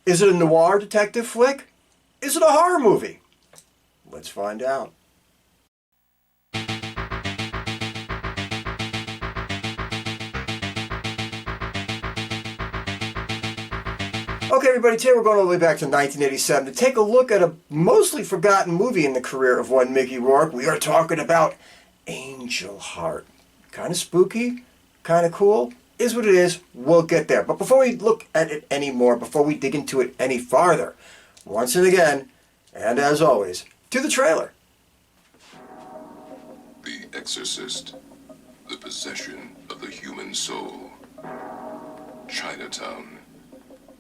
Is it a noir detective flick? Is it a horror movie? Let's find out. Okay, everybody, today we're going all the way back to 1987 to take a look at a mostly forgotten movie in the career of one Mickey Rourke. We are talking about Angel Heart. Kind of spooky, kind of cool. Is what it is. We'll get there. But before we look at it anymore, before we dig into it any farther, once and again, and as always, to the trailer. The Exorcist, the possession of the human soul. Chinatown,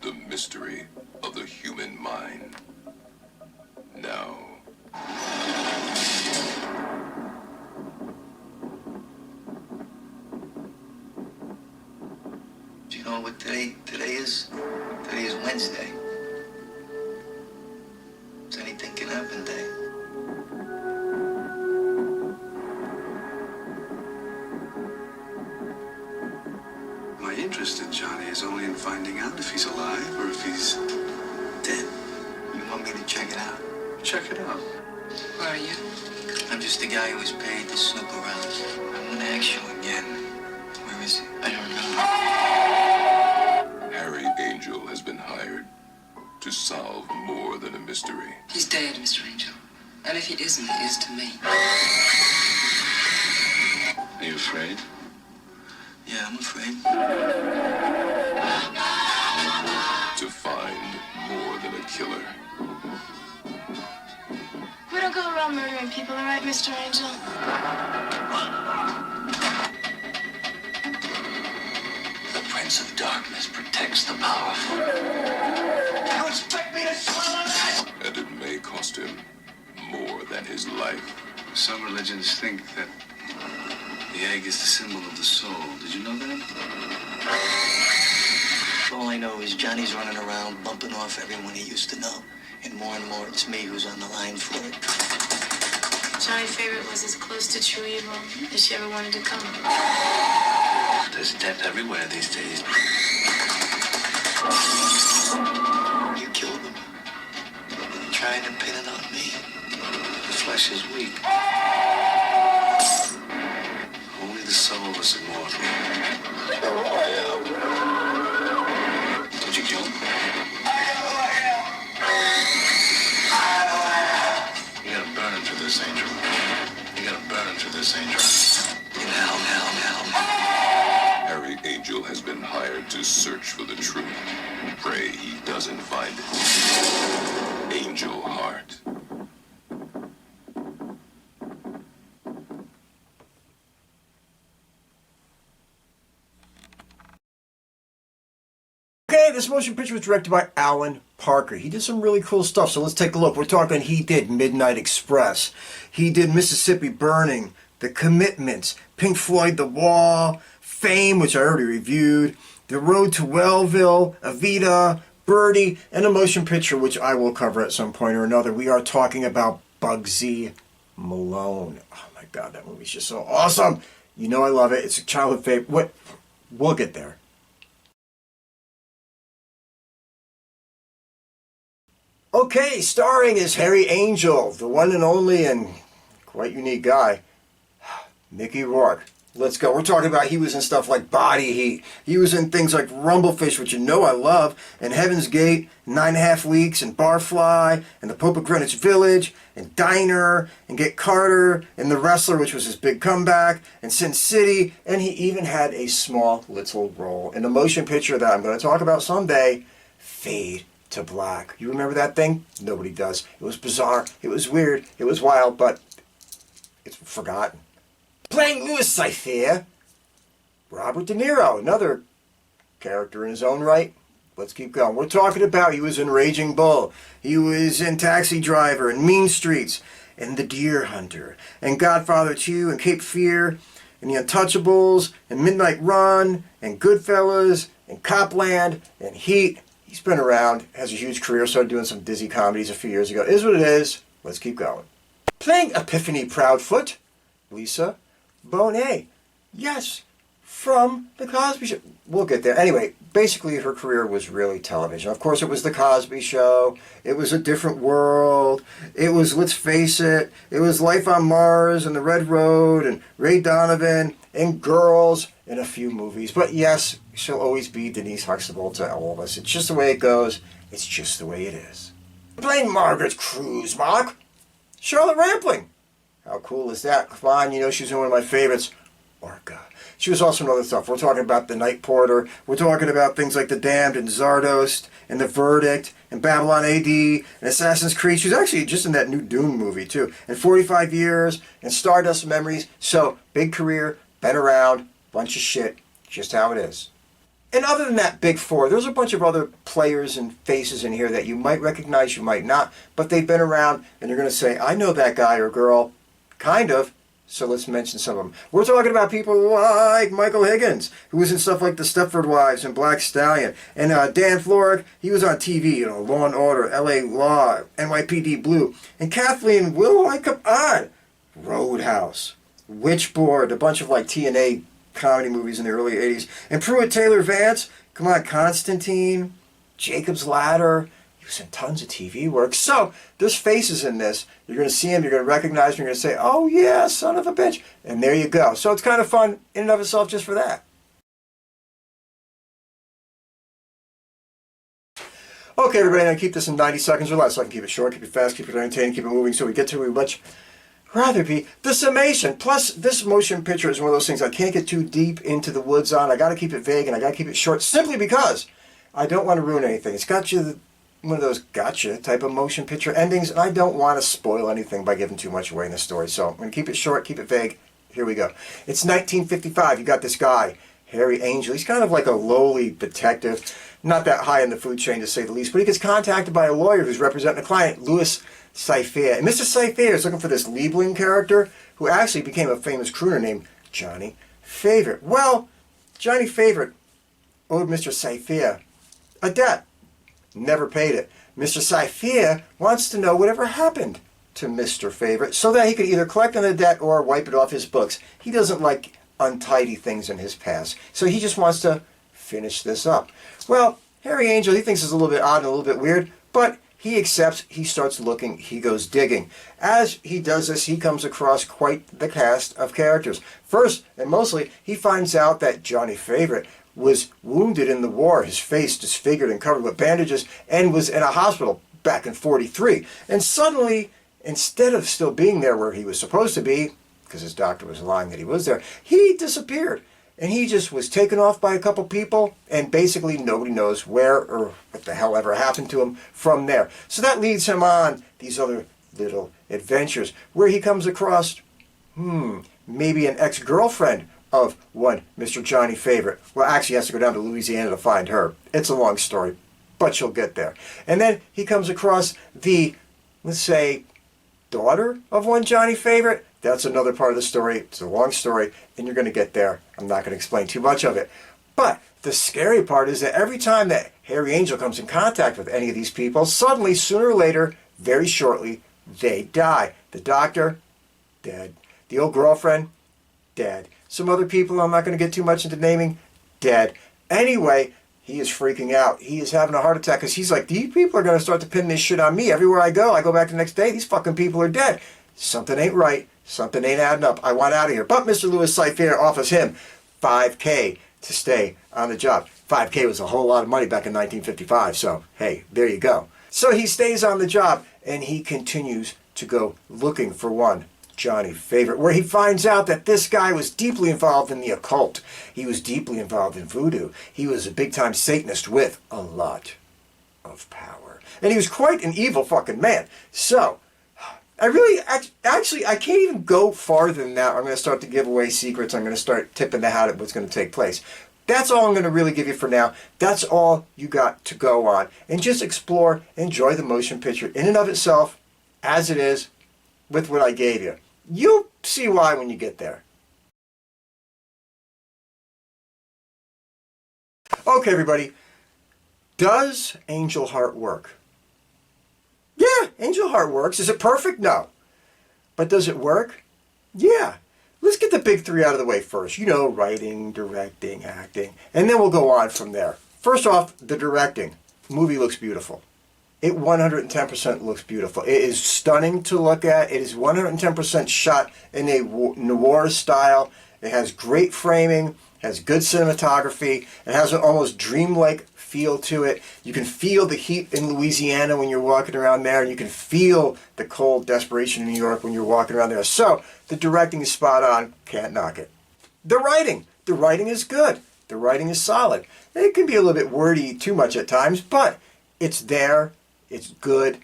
the mystery of the human mind. Now. Do you know what today is? Today is Wednesday. So anything can happen day. My interest in Johnny is only in finding out if he's alive or if he's dead. You want me to check it out? Check it out. Who are you? I'm just the guy who was paid to snoop around. I'm gonna ask you again. Where is he? I don't know. Harry Angel has been hired to solve more than a mystery. He's dead, Mr. Angel. And if he isn't, he is to me. Are you afraid? Yeah, I'm afraid. To find more than a killer. We don't go around murdering people, all right, Mr. Angel? The Prince of Darkness protects the powerful. You expect me to swallow that? And it may cost him more than his life. Some religions think that the egg is the symbol of the soul. Did you know that? All I know is Johnny's running around bumping off everyone he used to know. And more it's me who's on the line for it. Johnny's favorite was as close to true evil as she ever wanted to come. There's death everywhere these days. You killed him. Trying to pin it on me. The flesh is weak. Only the soul is immortal. Did you kill him? You gotta burn him for this, Angel. You gotta burn him for this, Angel. In hell. Harry Angel has been hired to search for the truth. Pray he doesn't find it. Angel Heart. Okay, this motion picture was directed by Alan Parker. He did some really cool stuff, so let's take a look. We're talking he did Midnight Express. He did Mississippi Burning, The Commitments, Pink Floyd The Wall, Fame, which I already reviewed, The Road to Wellville, Evita, Birdie, and a motion picture which I will cover at some point or another. We are talking about Bugsy Malone. Oh my God, that movie's just so awesome. You know I love it. It's a childhood favorite. We'll get there. Okay, starring as Harry Angel, the one and only and quite unique guy, Mickey Rourke. Let's go. We're talking about he was in stuff like Body Heat. He was in things like Rumblefish, which you know I love, and Heaven's Gate, 9.5 Weeks, and Barfly, and The Pope of Greenwich Village, and Diner, and Get Carter, and The Wrestler, which was his big comeback, and Sin City, and he even had a small little role in a motion picture that I'm going to talk about someday, Fade to Black. You remember that thing? Nobody does. It was bizarre. It was weird. It was wild, but it's forgotten. Playing Louis Cyphre, Robert De Niro, another character in his own right. Let's keep going. We're talking about he was in Raging Bull. He was in Taxi Driver and Mean Streets and The Deer Hunter and Godfather 2 and Cape Fear and The Untouchables and Midnight Run and Goodfellas and Copland and Heat. He's been around, has a huge career, started doing some Disney comedies a few years ago. Is what it is. Let's keep going. Playing Epiphany Proudfoot, Lisa Bonet. Yes, from The Cosby Show. We'll get there. Anyway, basically her career was really television. Of course, it was The Cosby Show. It was A Different World. It was, let's face it, it was Life on Mars and The Red Road and Ray Donovan and Girls and a few movies. But yes, she'll always be Denise Huxtable to all of us. It's just the way it goes. It's just the way it is. Playing Margaret Krusemark, Charlotte Rampling. How cool is that? Come on, you know she's one of my favorites. Orca. She was also in other stuff. We're talking about The Night Porter. We're talking about things like The Damned and Zardost and The Verdict and Babylon AD and Assassin's Creed. She was actually just in that new Dune movie too. And 45 Years and Stardust Memories. So, big career, been around, bunch of shit, just how it is. And other than that big four, there's a bunch of other players and faces in here that you might recognize, you might not, but they've been around and you're going to say, I know that guy or girl, kind of. So let's mention some of them. We're talking about people like Michael Higgins, who was in stuff like The Stepford Wives and Black Stallion. And Dan Florek, he was on TV, you know, Law and Order, LA Law, NYPD Blue. And Kathleen, Wilhoite, come on, Roadhouse, Witchboard, a bunch of like TNA comedy movies in the early 80s. And Pruitt Taylor Vance, come on, Constantine, Jacob's Ladder. He was in tons of TV work. So, there's faces in this. You're going to see him, you're going to recognize him, you're going to say, oh yeah, son of a bitch. And there you go. So it's kind of fun in and of itself just for that. Okay, everybody, I'm going to keep this in 90 seconds or less. So I can keep it short, keep it fast, keep it entertaining, keep it moving, so we get to where we much rather be. The summation. Plus, this motion picture is one of those things I can't get too deep into the woods on. I got to keep it vague and I got to keep it short simply because I don't want to ruin anything. It's got you one of those gotcha type of motion picture endings, and I don't want to spoil anything by giving too much away in the story. So I'm going to keep it short, keep it vague. Here we go. It's 1955. You got this guy, Harry Angel. He's kind of like a lowly detective, not that high in the food chain to say the least, but he gets contacted by a lawyer who's representing a client, Louis Cyphre. And Mr. Cyphre is looking for this Liebling character who actually became a famous crooner named Johnny Favorite. Well, Johnny Favorite owed Mr. Cyphre a debt. Never paid it. Mr. Cyphre wants to know whatever happened to Mr. Favorite so that he could either collect on the debt or wipe it off his books. He doesn't like untidy things in his past, so he just wants to finish this up. Well, Harry Angel, he thinks it's a little bit odd and a little bit weird, but he accepts, he starts looking, he goes digging. As he does this, he comes across quite the cast of characters. First, and mostly, he finds out that Johnny Favorite was wounded in the war, his face disfigured and covered with bandages, and was in a hospital back in 43. And suddenly, instead of still being there where he was supposed to be, because his doctor was lying that he was there, he disappeared. And he just was taken off by a couple people, and basically nobody knows where or what the hell ever happened to him from there. So that leads him on these other little adventures, where he comes across, maybe an ex-girlfriend of one Mr. Johnny Favorite. Well, actually he has to go down to Louisiana to find her. It's a long story, but you'll get there. And then he comes across the, let's say, daughter of one Johnny Favorite. That's another part of the story. It's a long story, and you're going to get there. I'm not going to explain too much of it. But the scary part is that every time that Harry Angel comes in contact with any of these people, suddenly, sooner or later, very shortly, they die. The doctor, dead. The old girlfriend, dead. Some other people I'm not going to get too much into naming, dead. Anyway, he is freaking out. He is having a heart attack because he's like, these people are going to start to pin this shit on me. Everywhere I go back the next day, these fucking people are dead. Something ain't right. Something ain't adding up. I want out of here. But Mr. Louis Cyphre offers him $5,000 to stay on the job. $5,000 was a whole lot of money back in 1955. So, hey, there you go. So he stays on the job and he continues to go looking for one Johnny Favorite, where he finds out that this guy was deeply involved in the occult. He was deeply involved in voodoo. He was a big-time Satanist with a lot of power. And he was quite an evil fucking man. So, I really, actually, I can't even go farther than that. I'm going to start to give away secrets. I'm going to start tipping the hat at what's going to take place. That's all I'm going to really give you for now. That's all you got to go on. And just explore, enjoy the motion picture in and of itself, as it is, with what I gave you. You'll see why when you get there. Okay, everybody. Does Angel Heart work? Yeah, Angel Heart works. Is it perfect? No. But does it work? Yeah. let's get the big three out of the way first. You know, writing, directing, acting, and then we'll go on from there. First off, the directing. Movie looks beautiful. It 110% looks beautiful. It is stunning to look at. It is 110% shot in a noir style. It has great framing, has good cinematography. It has an almost dreamlike feel to it. You can feel the heat in Louisiana when you're walking around there, and you can feel the cold desperation in New York when you're walking around there. So the directing is spot on. Can't knock it. The writing is good. The writing is solid. It can be a little bit wordy too much at times, but it's there. It's good.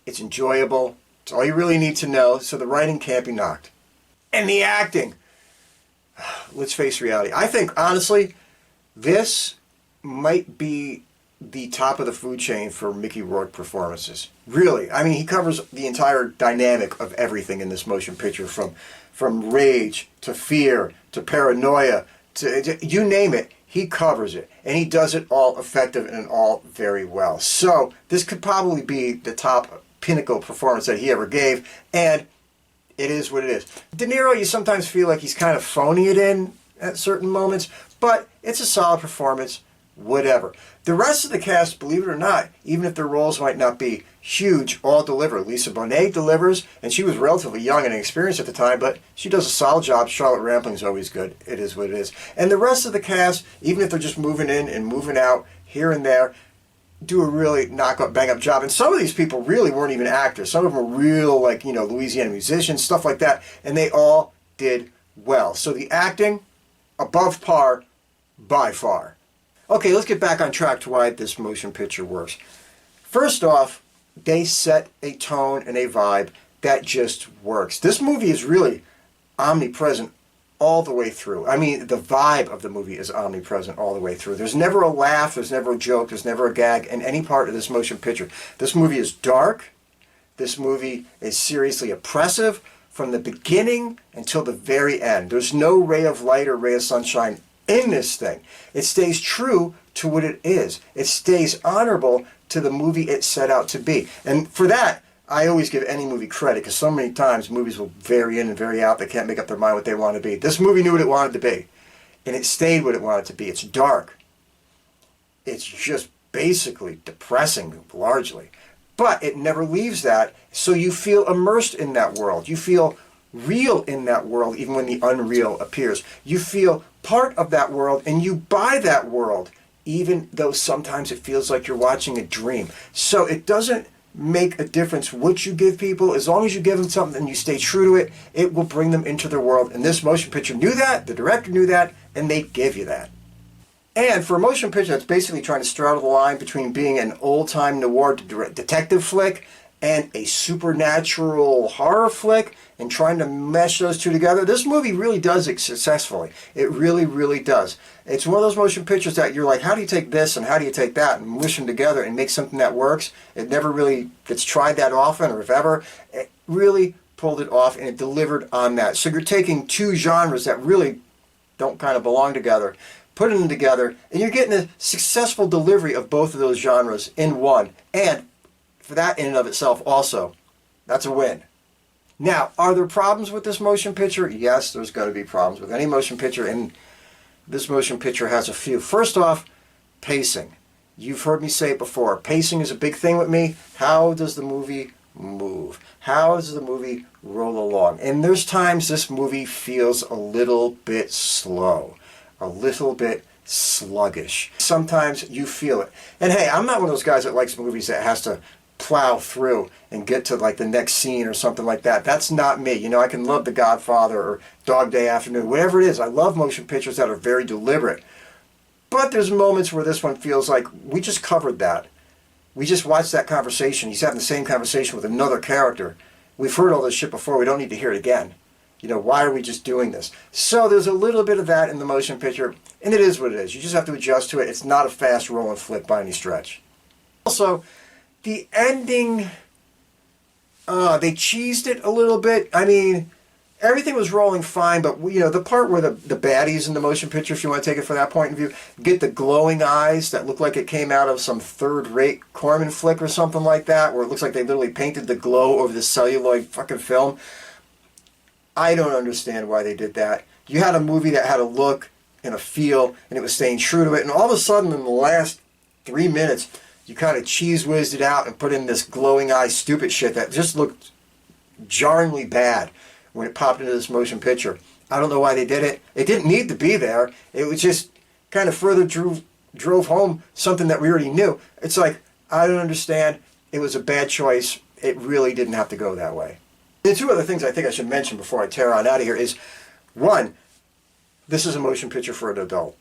It's enjoyable. It's all you really need to know. So the writing can't be knocked. And the acting. Let's face reality. I think, honestly, this might be the top of the food chain for Mickey Rourke performances. Really. I mean, he covers the entire dynamic of everything in this motion picture, from rage to fear to paranoia to you name it. He covers it, and he does it all effective and all very well. So this could probably be the top pinnacle performance that he ever gave, and it is what it is. De Niro, you sometimes feel like he's kind of phoning it in at certain moments, but it's a solid performance, whatever. The rest of the cast, believe it or not, even if their roles might not be huge, all deliver. Lisa Bonet delivers, and she was relatively young and inexperienced at the time, but she does a solid job. Charlotte Rampling's always good. It is what it is. And the rest of the cast, even if they're just moving in and moving out here and there, do a really knock-up, bang-up job. And some of these people really weren't even actors. Some of them were real, like, you know, Louisiana musicians, stuff like that, and they all did well. So the acting, above par, by far. Okay, let's get back on track to why this motion picture works. First off, they set a tone and a vibe that just works. This movie is really omnipresent all the way through. I mean, the vibe of the movie is omnipresent all the way through. There's never a laugh, there's never a joke, there's never a gag in any part of this motion picture. This movie is dark. This movie is seriously oppressive from the beginning until the very end. There's no ray of light or ray of sunshine in this thing. It stays true to what it is. It stays honorable to the movie it set out to be. And for that, I always give any movie credit, because so many times movies will vary in and vary out. They can't make up their mind what they want to be. This movie knew what it wanted to be, and it stayed what it wanted to be. It's dark. It's just basically depressing, largely. But it never leaves that, so you feel immersed in that world. You feel real in that world, even when the unreal appears. You feel part of that world, and you buy that world, even though sometimes it feels like you're watching a dream. So it doesn't make a difference what you give people. As long as you give them something and you stay true to it, it will bring them into their world. And this motion picture knew that, the director knew that, and they give you that. And for a motion picture that's basically trying to straddle the line between being an old-time noir detective flick and a supernatural horror flick, and trying to mesh those two together, this movie really does it successfully. It really, really does. It's one of those motion pictures that you're like, how do you take this and how do you take that and mush them together and make something that works? It never really gets tried that often, or if ever. It really pulled it off, and it delivered on that. So you're taking two genres that really don't kind of belong together, putting them together, and you're getting a successful delivery of both of those genres in one. And for that in and of itself also, that's a win. Now, are there problems with this motion picture? Yes, there's going to be problems with any motion picture, and this motion picture has a few. First off, pacing. You've heard me say it before. Pacing is a big thing with me. How does the movie move? How does the movie roll along? And there's times this movie feels a little bit slow, a little bit sluggish. Sometimes you feel it. And hey, I'm not one of those guys that likes movies that has to plow through and get to like the next scene or something like that. That's not me. You know, I can love The Godfather or Dog Day Afternoon, whatever it is. I love motion pictures that are very deliberate. But there's moments where this one feels like we just covered that. We just watched that conversation. He's having the same conversation with another character. We've heard all this shit before. We don't need to hear it again. You know, why are we just doing this? So there's a little bit of that in the motion picture, and it is what it is. You just have to adjust to it. It's not a fast rolling flick by any stretch. Also, the ending, they cheesed it a little bit. I mean, everything was rolling fine, but, you know, the part where the baddies in the motion picture, if you want to take it from that point of view, get the glowing eyes that look like it came out of some third-rate Corman flick or something like that, where it looks like they literally painted the glow over the celluloid fucking film. I don't understand why they did that. You had a movie that had a look and a feel, and it was staying true to it, and all of a sudden in the last 3 minutes, you kind of cheese whizzed it out and put in this glowing eye stupid shit that just looked jarringly bad when it popped into this motion picture. I don't know why they did it. It didn't need to be there. It was just kind of further drove home something that we already knew. It's like, I don't understand. It was a bad choice. It really didn't have to go that way. The two other things I think I should mention before I tear on out of here is, one, this is a motion picture for an adult,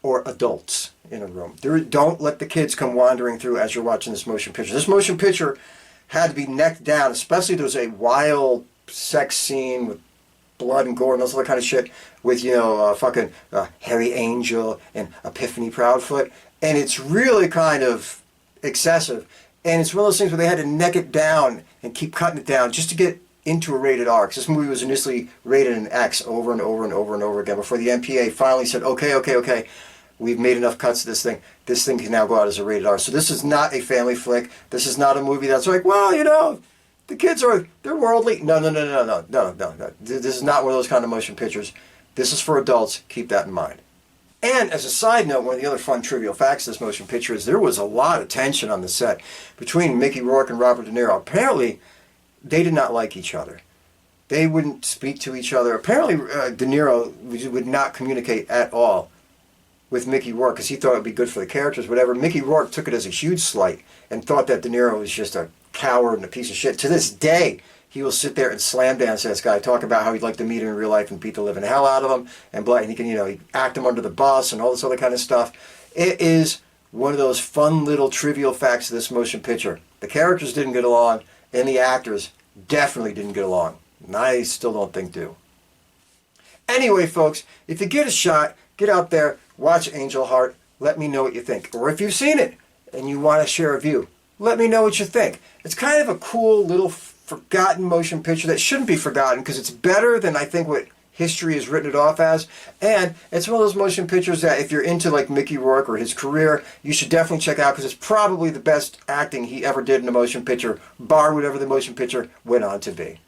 or adults in a room. Don't let the kids come wandering through as you're watching this motion picture. This motion picture had to be neck down, especially there was a wild sex scene with blood and gore and all that kind of shit with, Harry Angel and Epiphany Proudfoot. And it's really kind of excessive. And it's one of those things where they had to neck it down and keep cutting it down just to get into a rated R. Because this movie was initially rated an X over and over and over and over again before the MPA finally said, okay, we've made enough cuts of this thing. This thing can now go out as a rated R. So this is not a family flick. This is not a movie that's like, the kids they're worldly. No. This is not one of those kind of motion pictures. This is for adults. Keep that in mind. And as a side note, one of the other fun trivial facts of this motion picture is there was a lot of tension on the set between Mickey Rourke and Robert De Niro. Apparently, they did not like each other. They wouldn't speak to each other. Apparently, De Niro would not communicate at all with Mickey Rourke because he thought it would be good for the characters, whatever. Mickey Rourke took it as a huge slight and thought that De Niro was just a coward and a piece of shit. To this day, he will sit there and slam dance this guy, talk about how he'd like to meet him in real life and beat the living hell out of him, and he can, he'd act him under the bus and all this other kind of stuff. It is one of those fun little trivial facts of this motion picture. The characters didn't get along, and the actors definitely didn't get along. And I still don't think do. Anyway, folks, if you get a shot, get out there, watch Angel Heart, let me know what you think. Or if you've seen it and you want to share a view, let me know what you think. It's kind of a cool little forgotten motion picture that shouldn't be forgotten because it's better than I think what history has written it off as. And it's one of those motion pictures that if you're into like Mickey Rourke or his career, you should definitely check out because it's probably the best acting he ever did in a motion picture, bar whatever the motion picture went on to be.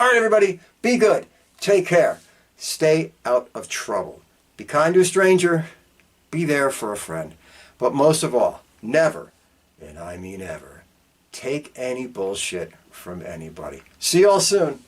All right, everybody, be good. Take care. Stay out of trouble. Be kind to a stranger. Be there for a friend. But most of all, never, and I mean ever, take any bullshit from anybody. See y'all soon.